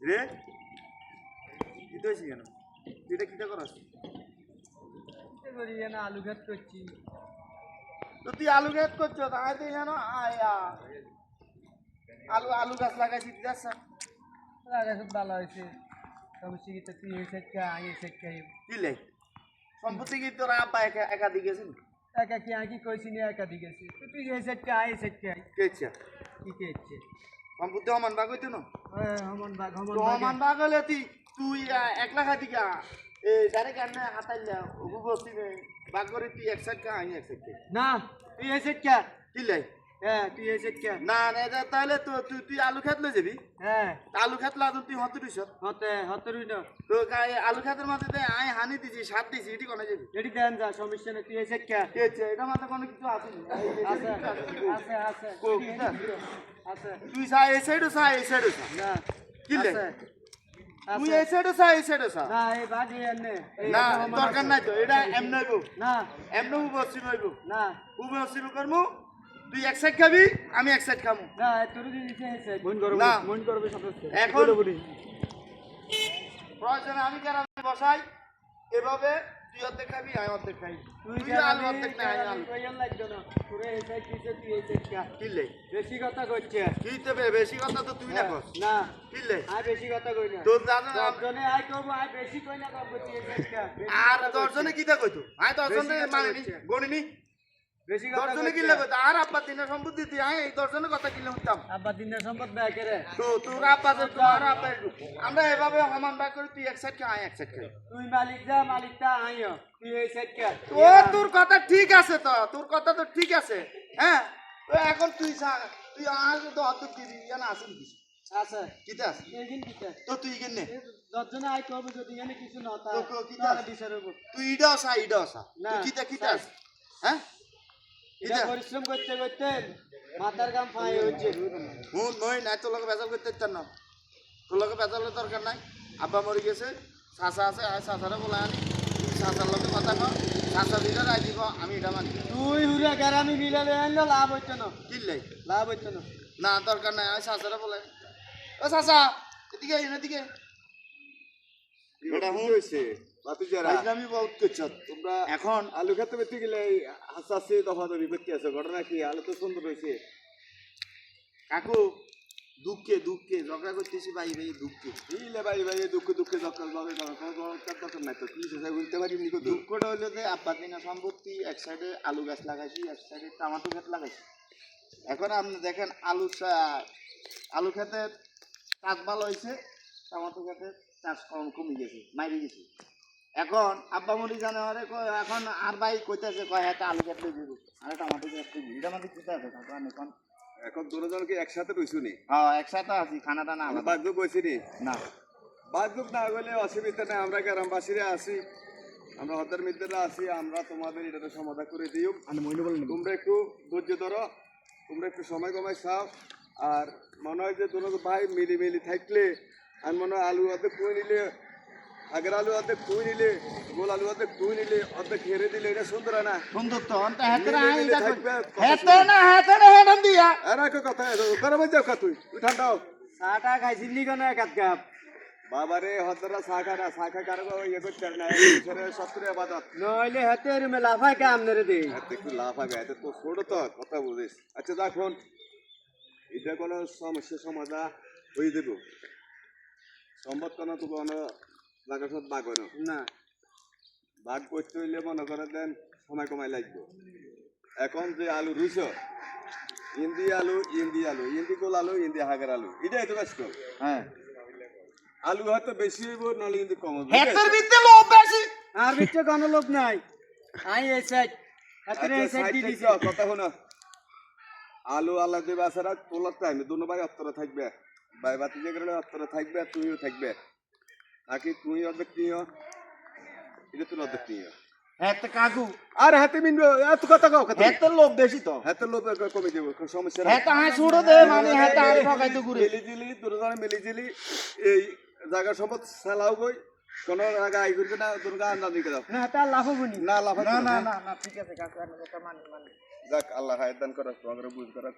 রে কি হয়েছে কেন তুই এটা কিটা করাস করি না আলু ঘাত করছি তো তুই আলু গাছ করছো তাই তুই জানো আয়া আলু আলু গাছ লাগাইছি দিদাস লাগা সব ভালো হয়েছে সমস্যা কি তুই এই সাইড কা আই এই সাইড খাই কি লাই সম্পত্তি কি তোর আব্বা একা একা দিয়েছেন একা কি আই কি কইছি না একা দি গেছি তুই এই সাইড কা আই এই সাইড খাই কেছে কি কেছে সম্পত্তি সমান ভাগ হইতো না হমন বাগ তো সমান ভাগ হলে তুই 1 লাখ দিকা এই ডাইরেক্ট আনে হাতাইলা ওগু বসতি ভাগ করে তুই এক সাইড কা আই এক সাইড না তুই এই সাইড কা কি লাই হ্যাঁ তুই এই সাইড কা না না তাহলে তো তুই আলু খেত লই যাবি হ্যাঁ আলু খেত লাদু তুই হতরিস হতে হতরুই না তো আলু খেতের মধ্যে আই হানি দিছি সাত দিছি এটি কোনে যাবি এডি দেন যা সমস্যা নেই তুই এই সাইড কা কেছে এটা মাথা কোনো কিছু আছে আছে আছে আছে কো কিটা আছে তুই এই সাইডে না কি লে আছে তুই এই সাইডে না এই বাড়ি এনে না দরকার নাই তো এটা এমন হইব না এমন বসি হইব না বসি করমু তুই এক সাইড খাবি আমি এক সাইড খামু না তোর দিছে এই সাইড না মন করবে সব এখন প্রয়োজনে আমি গ্রামে বসাই এভাবে তুই অর্ধেক খাবি আমি অর্ধেক খাই তুই আলু অর্ধেক না আমি আলু কইয়াল লাগতো না তোরে এই সাইড দিছে তুই এই সাইড কা কিলে বেশি কথা কইছে কি তবে বেশি কথা তো তুই না কস না কিলে আই বেশি কথা কই না তোর জানো না দশজনে আই করব আই বেশি কই না করব তুই এই সাইড কা আর দর্শনে কিটা কইতো আই দর্শনে মানিনি গণিনি বেশি কথা দর্শনে কি লাগে আর আব্বা দিনের সম্পত্তি তুই আই এই দর্শনে কথা কিলে হতাম আব্বা দিনের সম্পদ ব্যয় করে তো তোর আব্বা তো তোর আব্বা আমরা এভাবে সমান ভাগ করে তুই এক সাইড খা আমি এক সাইড খাই তুই মালিকটা আইও তুই এই সাইড কা ও তোর কথা ঠিক আছে তো তোর কথা তো ঠিক আছে হ্যাঁ তো এখন তুই আর তো অত দিবি না আসেন কিছু আছে কিটা আছে এইদিন কিটা তো তুই কেনে দশজনে আই করব যদি এখানে কিছু না তা তো কিটা তাহলে বিচার হবো তুই ইডাও সা না, তুই কিটা আছে হ্যাঁ এটা পরিশ্রম করতে করতে মাথার কাম ফাই হচ্ছে নই নাই তোর লোক বেজাল করতে ইচ্ছা না তোর লোক বেজালের দরকার নাই আব্বা মরে গেছে চাচা আছে আর চাচারে বলে আনি চাচার লোকে কথা কর চাচা দিলে রাই দিব আমি এটা মানি তুই হুরা গ্রামে মিলালে আনলে লাভ হইতো না কিনলে লাভ হইতো না না দরকার নাই আমি চাচারে বলে ও চাচা এদিকে এদিকে এটা হুন হইছে আমি বহুত করছ তোমরা এখন আলু খেতে বেঁচে গেলে হাসাসি দফা দফি করতে আছে ঘটনা কি আলু তো সুন্দর হয়েছে কাকু দুঃখে ঝগড়া করতেছি ভাই দুঃখে ইলে ভাই দুঃখে দরকার ভাবে দরকার নাই তো কি সেটা বলতে পারি নি কত দুঃখটা হইলো যে আব্বা দিনা সম্পত্তি এক সাইডে আলু গাছ লাগাইছি এক সাইডে টমেটো গাছ লাগাইছি এখন আপনি দেখেন আলু ক্ষেতের চাষ ভালো হয়েছে টমেটো ক্ষেতের চাষ কমে গেছে মাইরে গেছে এখন আব্বা মুড়ি জানে এখন আর ভাই কইতেছে কয় হ্যাঁ আলু ক্ষেত লই যাবো আরে টমেটো ক্ষেত লই যাবো এটা আমাদের কোথায় আছে কাকা এখন এখন দুজনকে একসাথে রইছু নি হ্যাঁ একসাথে আছি খানাটা না আলাদা বাগদুক হয়েছে নি না বাগদুক না হলে অসুবিধা নেই আমরা গ্রামবাসীরা আছি আমরা হতার মিত্ররা আছি আমরা তোমাদের এটাতে সমাধান করে দিও তোমরা একটু ধৈর্য ধরো তোমরা একটু সময় কমাই চাও আর মনে হয় যে দুটো ভাই মিলি থাকলে আমি মনে হয় আলু অর্ধেক কুই নিলে আগের আলু অর্ধেক কুই নিলে গোল আলু অর্ধেক কুই নিলে অর্ধেক হেরে দিলে এটা সুন্দর হয় না সুন্দর তো অন্তে হেতে না হেতন দিয়া আর একটা কথা গরম যাও খা তুই ঠান্ডাও চাটা খাইছিস নি কেন এক কাপ বাবারে হতরা শাখা কারো ইয়ে করতে না সত্তরে আবাদত নইলে হাতে রুমে লাফাই কাম নেরে দে এত একটু লাভ হবে এত তো ছোট তো কথা বুঝিস আচ্ছা দেখুন এটা কোনো সমস্যা সমাধান হয়ে দেব সম্ভব কোনো তো কোনো জায়গা সব বাঘ হয় না বাঘ করতে হইলে মনে করে দেন সময় কমাই লাগবে এখন যে আলু রুইছ ইন্দি আলু ইন্দি গোল আলু ইন্দি হাগের আলু এটাই তো বেশ হ্যাঁ আলু হয়তো বেশি হইব নাহলে কিন্তু কম হবে হেতের ভিতরে লোভ বেশি আর বিচ্ছে কোনো লোক নাই আই এই সাইড হাতে এই সাইড দি দিছি কথা শোনো আলু আল্লাহ দেবে আসারা তোলার টাইম দুনো ভাই অত্তরে থাকবে ভাই বাতি যে গেলে অত্তরে থাকবে আর তুইও থাকবে নাকি তুই অর্ধেক নিও এটা তোর অর্ধেক নিও হেতে কাকু আর হাতে মিনবে এত কথা কাও কথা হেতের লোভ বেশি তো হাতের লোভ কমে যাবে কোনো সমস্যা হেতে হাই ছুড়ো দে মানে হেতে আর ঠকাইতে ঘুরে মিলিজিলি দুজনে মিলিজিলি এই জায়গা সম্পদ চালাও গই কোন জায়গা আই করবে না দুর্গা আন্দাজি করে না তা লাফাবনি না লাভ না ঠিক আছে কাকু আর কথা মানি যাক আল্লাহ হায়াত দান করা তোমাদের বুঝ করা